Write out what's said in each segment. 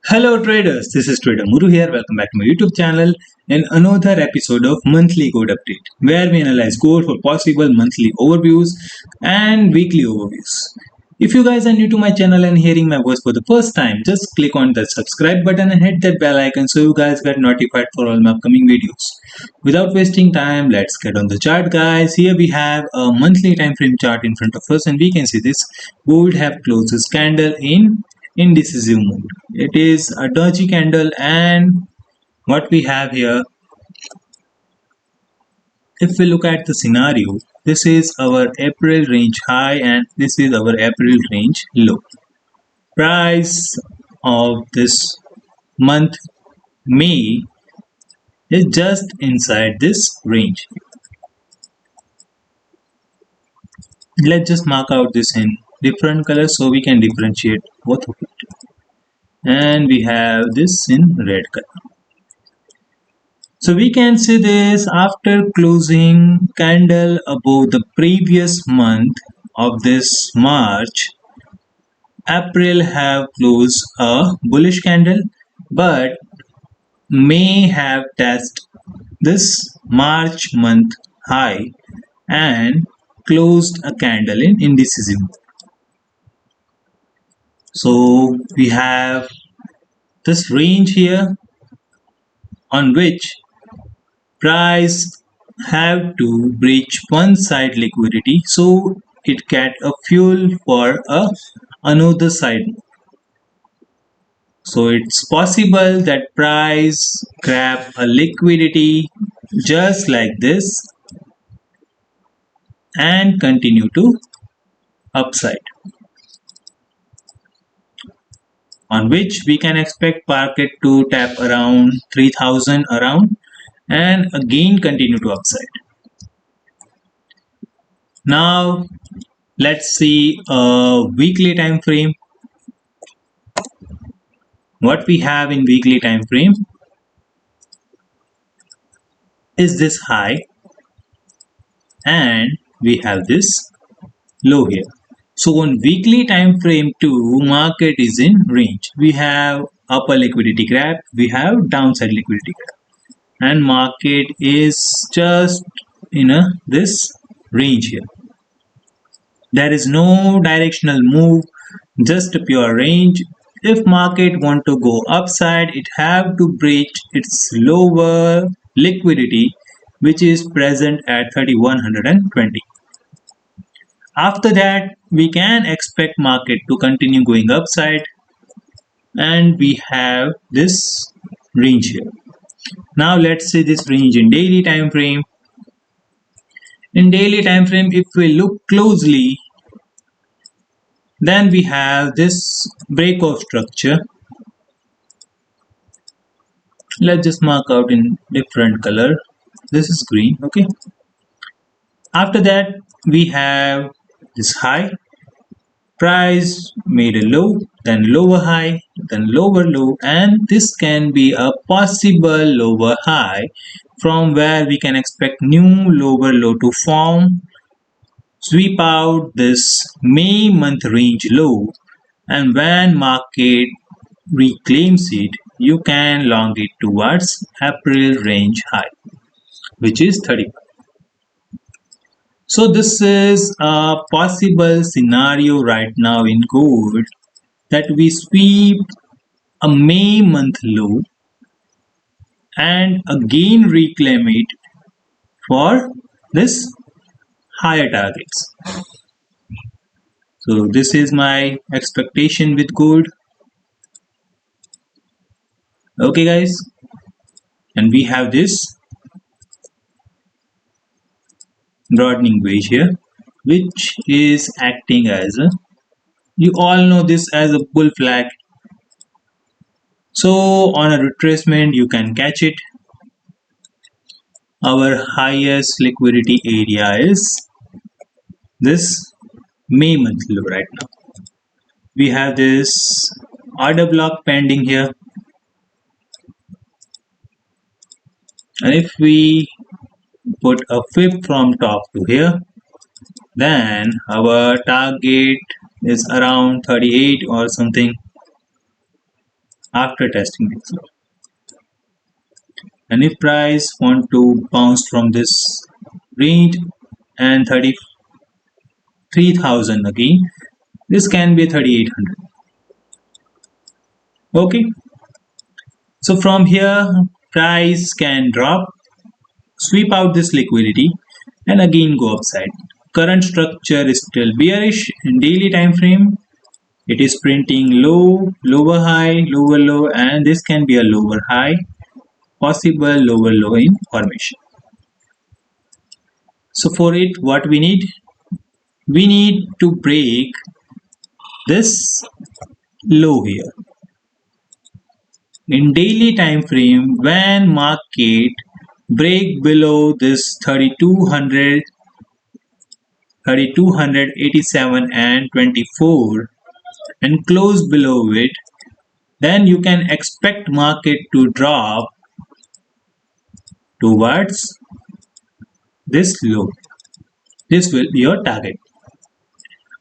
Hello traders, this is Trader Muru here. Welcome back to my YouTube channel and another episode of Monthly Gold Update, where we analyze gold for possible monthly overviews and weekly overviews. If you guys are new to my channel and hearing my voice for the first time, just click on the subscribe button and hit that bell icon so you guys get notified for all my upcoming videos. Without wasting time, let's get on the chart, guys. Here we have a monthly time frame chart in front of us and we can see this gold have closed this candle in indecisive mode. It is a doji candle, and what we have here, if we look at the scenario, this is our April range high and this is our April range low. Price of this month May is just inside this range. Let's just mark out this in different colors so we can differentiate both of it. And we have this in red color. So we can see this after closing candle above the previous month of this March. April have closed a bullish candle, but May have tested this March month high and closed a candle in indecisive. So we have this range here on which price have to breach one side liquidity so it get a fuel for another side. So it's possible that price grab a liquidity just like this and continue to upside, on which we can expect market to tap around 3000 around and again continue to upside. Now let's see a weekly time frame. What we have in weekly time frame is this high and we have this low here. So on weekly time frame too, market is in range. We have upper liquidity grab, we have downside liquidity grab, and market is just in this range here. There is no directional move, just a pure range. If market want to go upside, it have to breach its lower liquidity, which is present at 3120. After that, we can expect market to continue going upside, and we have this range here. Now let's see this range in daily time frame. In daily time frame, if we look closely, then we have this breakout structure. Let's just mark out in different color. This is green, okay. After that, we have this high. Price made a low, then lower high, then lower low, and this can be a possible lower high from where we can expect new lower low to form, sweep out this May month range low, and when market reclaims it, you can long it towards April range high, which is 35. So this is a possible scenario right now in gold, that we sweep a May month low and again reclaim it for this higher targets. So this is my expectation with gold. Okay guys, and we have this broadening wedge here, which is acting as a, you all know this as a bull flag. So on a retracement you can catch it. Our highest liquidity area is this May month low right now. We have this order block pending here, and if we put a fib from top to here, then our target is around 38 or something. after testing this low. And if price want to bounce from this range and 33,000 again, this can be 3,800. Okay, so from here price can drop, sweep out this liquidity and again go upside. Current structure is still bearish in daily time frame. It is printing low, lower high, lower low, and this can be a lower high, possible lower low in formation. So for it, what we need? We need to break this low here. In daily time frame, when market break below this 3200, 3287 and 24 and close below it, then you can expect market to drop towards this low. This will be your target.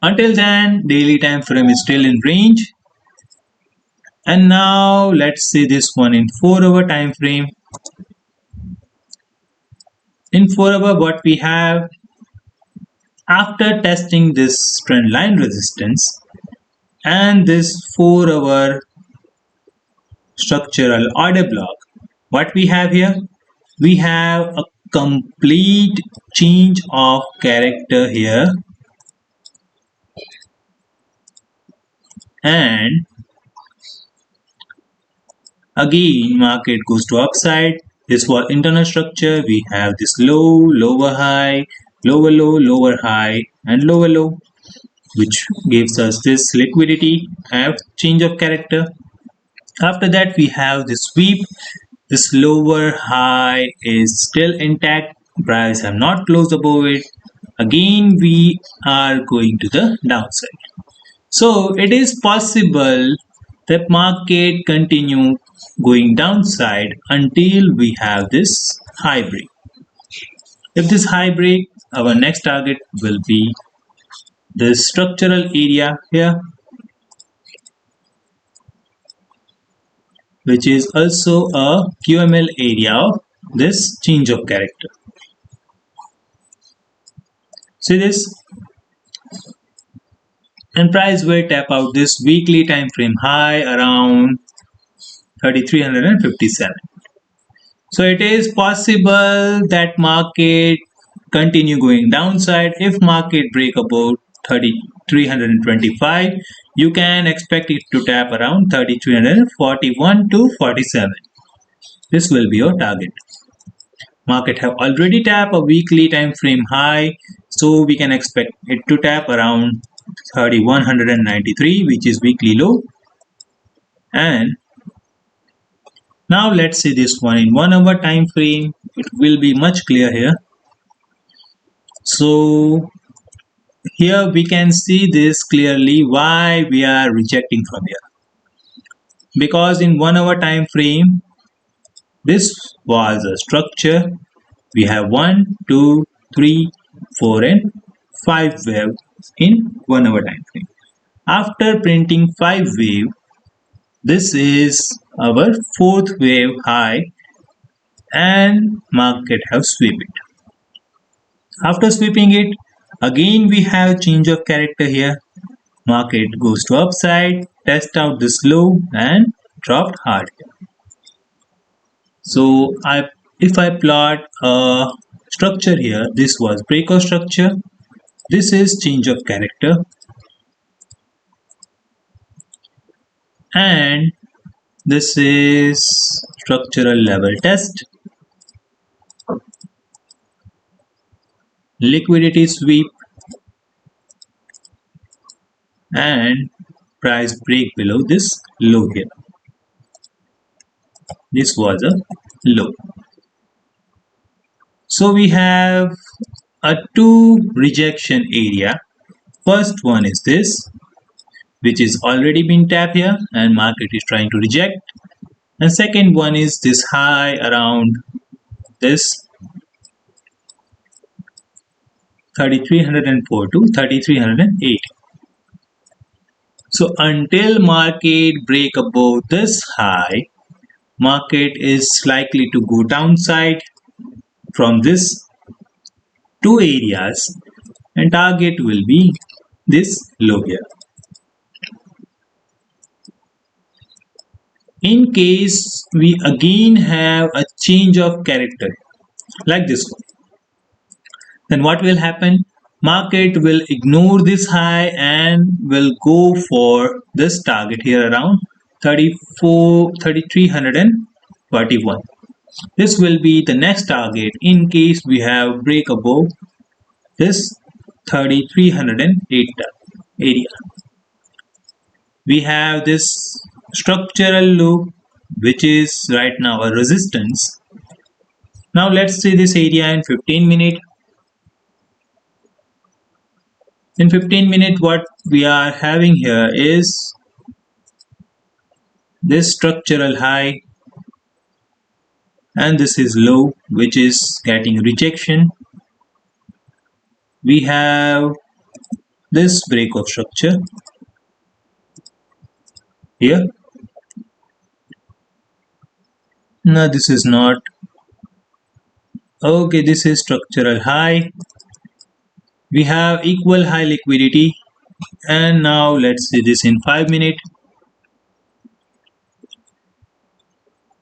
Until then, daily time frame is still in range. And now let's see this one in 4-hour time frame. In 4-hour, what we have, after testing this trend line resistance and this 4-hour structural order block, what we have here, we have a complete change of character here, and again market goes to upside. This was internal structure. We have this low, lower high, lower low, lower high and lower low, which gives us this liquidity and change of character. After that we have this sweep. This lower high is still intact, price have not closed above it. Again we are going to the downside. So it is possible that market continue going downside until we have this high break. If this high break, our next target will be this structural area here, which is also a QML area of this change of character. See this, and price will tap out this weekly time frame high around 3,357. So it is possible that market continue going downside. If market break about 3,325, you can expect it to tap around 3,341 to 47. This will be your target. Market have already tapped a weekly time frame high, so we can expect it to tap around 3,193, which is weekly low. And now let's see this one in 1-hour time frame. It will be much clear here. So here we can see this clearly why we are rejecting from here, because in 1-hour time frame this was a structure. We have 1, 2, 3, 4 and 5 wave in 1-hour time frame. After printing 5 wave, this is our 4th wave high and market have swept it. After sweeping it, again we have change of character here. Market goes to upside, test out this low and dropped hard here. So if I plot a structure here, this was breakout structure. This is change of character. And this is structural level test. Liquidity sweep and price break below this low here. This was a low. So we have a 2 rejection area. First one is this, which is already been tapped here and market is trying to reject. And second one is this high around this 3,304 to 3,308. So until market break above this high, market is likely to go downside from this two areas, and target will be this low here. In case we again have a change of character like this one, then what will happen? Market will ignore this high and will go for this target here around 3341. This will be the next target in case we have break above this 3308 area. We have this structural loop which is right now a resistance. Now let's see this area in 15 minutes. In 15 minutes what we are having here is this structural high, and this is low which is getting rejection. We have this break of structure here. No, this is not. Okay, this is structural high. We have equal high liquidity, and now let's see this in 5 minutes.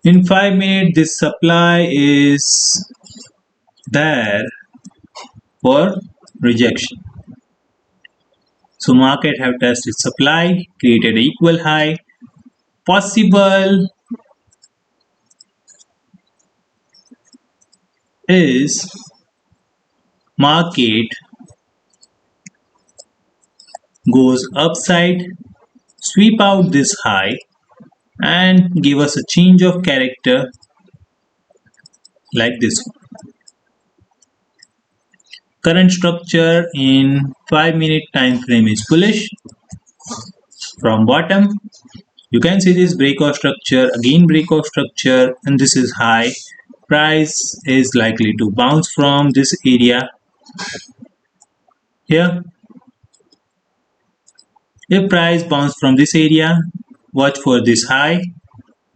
In 5 minutes this supply is there for rejection. So market have tested supply, created equal high. Possible is market goes upside, sweep out this high and give us a change of character like this one. Current structure in 5-minute time frame is bullish. From bottom you can see this break of structure, again break of structure, and this is high. Price is likely to bounce from this area here. If price bounce from this area, watch for this high,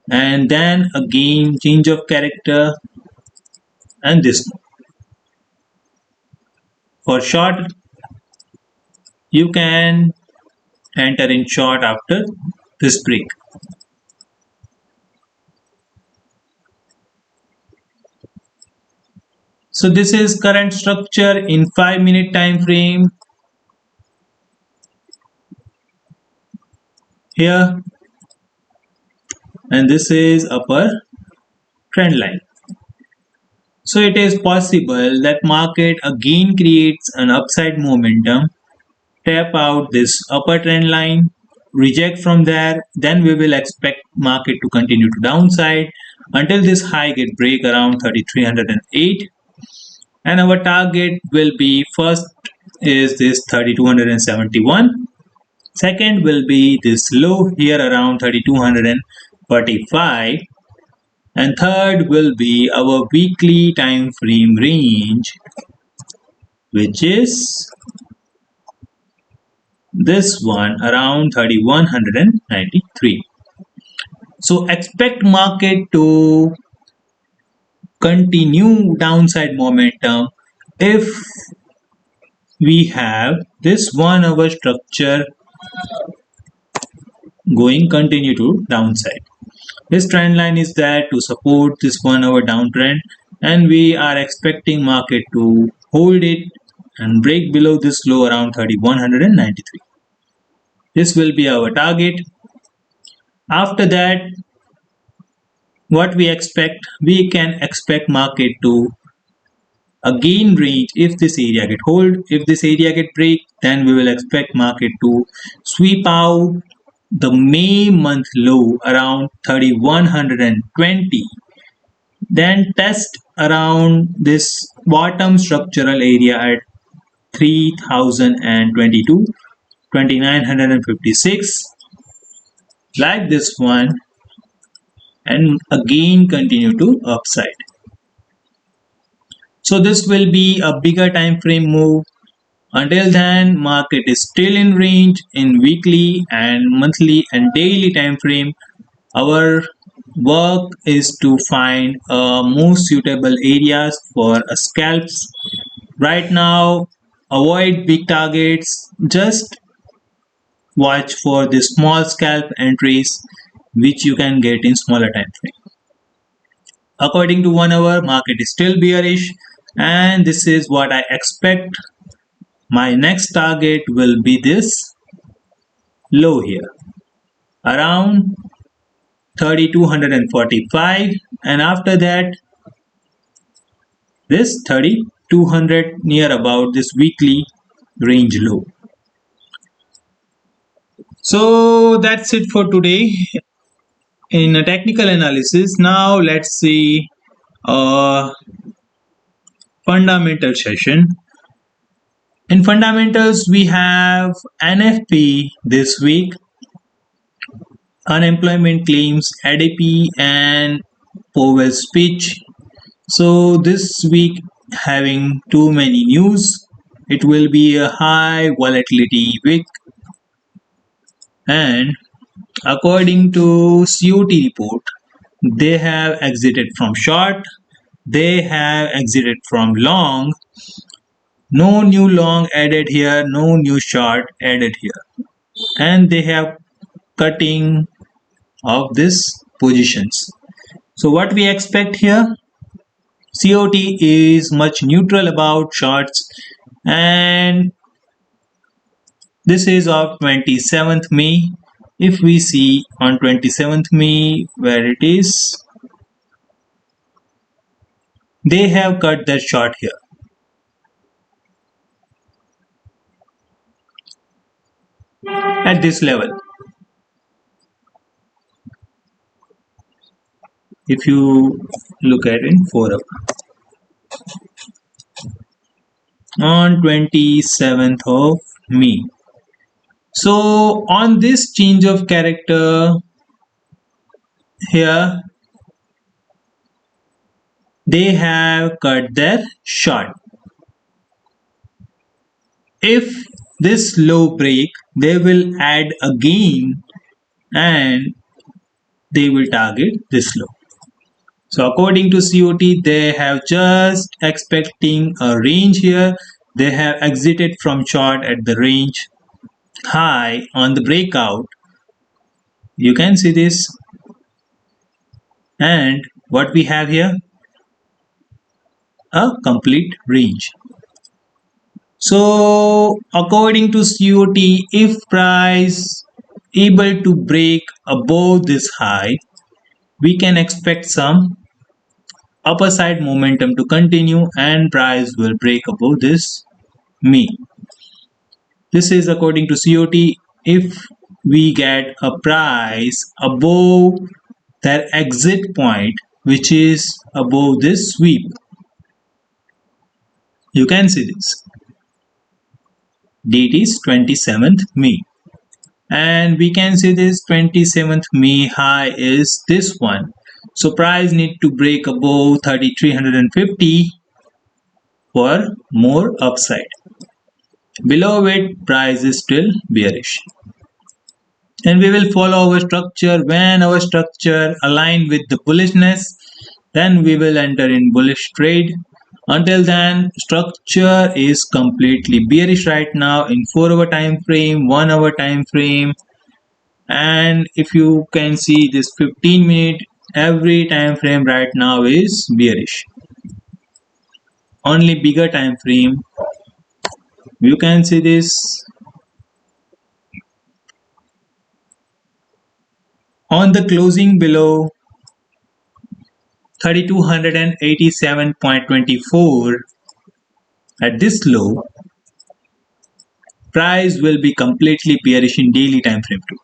and then again change of character and this one. For short, you can enter in short after this break. So this is current structure in 5-minute time frame here, and this is upper trend line. So it is possible that market again creates an upside momentum, tap out this upper trend line, reject from there, then we will expect market to continue to downside until this high get break around 3308, and our target will be first is this 3271, second will be this low here around 3245, and third will be our weekly time frame range, which is this one around 3193. So expect market to continue downside momentum if we have this 1 hour structure going continue to downside. This trend line is there to support this 1 hour downtrend, and we are expecting market to hold it and break below this low around 3193. This will be our target. After that, what we expect, we can expect market to again range if this area get hold. If this area get break, then we will expect market to sweep out the May month low around 3120, then test around this bottom structural area at 3022, 2956 like this one, and again continue to upside. So this will be a bigger time frame move. Until then, market is still in range in weekly and monthly and daily time frame. Our work is to find most suitable areas for scalps. Right now, avoid big targets. Just watch for the small scalp entries which you can get in smaller time frame. According to 1 hour, market is still bearish, and this is what I expect. My next target will be this low here around 3245, and after that this 3200 near about this weekly range low. So that's it for today in a technical analysis. Now let's see a fundamental session. In fundamentals, we have NFP this week, unemployment claims, ADP, and Powell's speech. So this week having too many news, it will be a high volatility week. And according to COT report, they have exited from short, they have exited from long. No new long added here, no new short added here, and they have cutting of these positions. So what we expect here, COT is much neutral about shorts, and this is of 27th May. If we see on 27th May where it is, they have cut that short here. At this level, if you look at in 4 hour, on 27th of May. So on this change of character here, they have cut their short. If this low break, they will add again and they will target this low. So according to COT, they have just expecting a range here. They have exited from short at the range high on the breakout. You can see this. And what we have here, a complete range. So according to COT, if price able to break above this high, we can expect some upper side momentum to continue and price will break above this May. This is according to COT. If we get a price above their exit point, which is above this sweep, you can see this. Date is 27th May. And we can see this 27th May high is this one. So price need to break above 3350 for more upside. Below it, price is still bearish. And we will follow our structure. When our structure align with the bullishness, then we will enter in bullish trade. Until then, structure is completely bearish right now in 4-hour time frame, 1-hour time frame, and if you can see this 15-minute, every time frame right now is bearish. Only bigger time frame, you can see this. On the closing below 3287.24 at this low, price will be completely bearish in daily time frame too.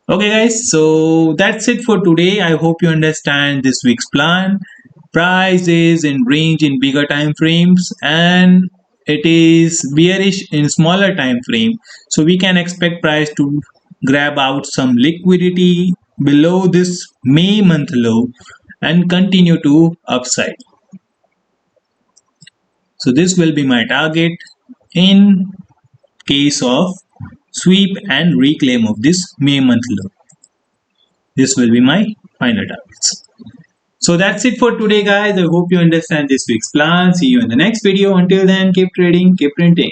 Okay guys, so that's it for today. I hope you understand this week's plan. Price is in range in bigger time frames and it is bearish in smaller time frame. So we can expect price to grab out some liquidity below this May month low and continue to upside. So this will be my target in case of sweep and reclaim of this May month low. This will be my final targets. So that's it for today, guys. I hope you understand this week's plan. See you in the next video. Until then, keep trading, keep printing.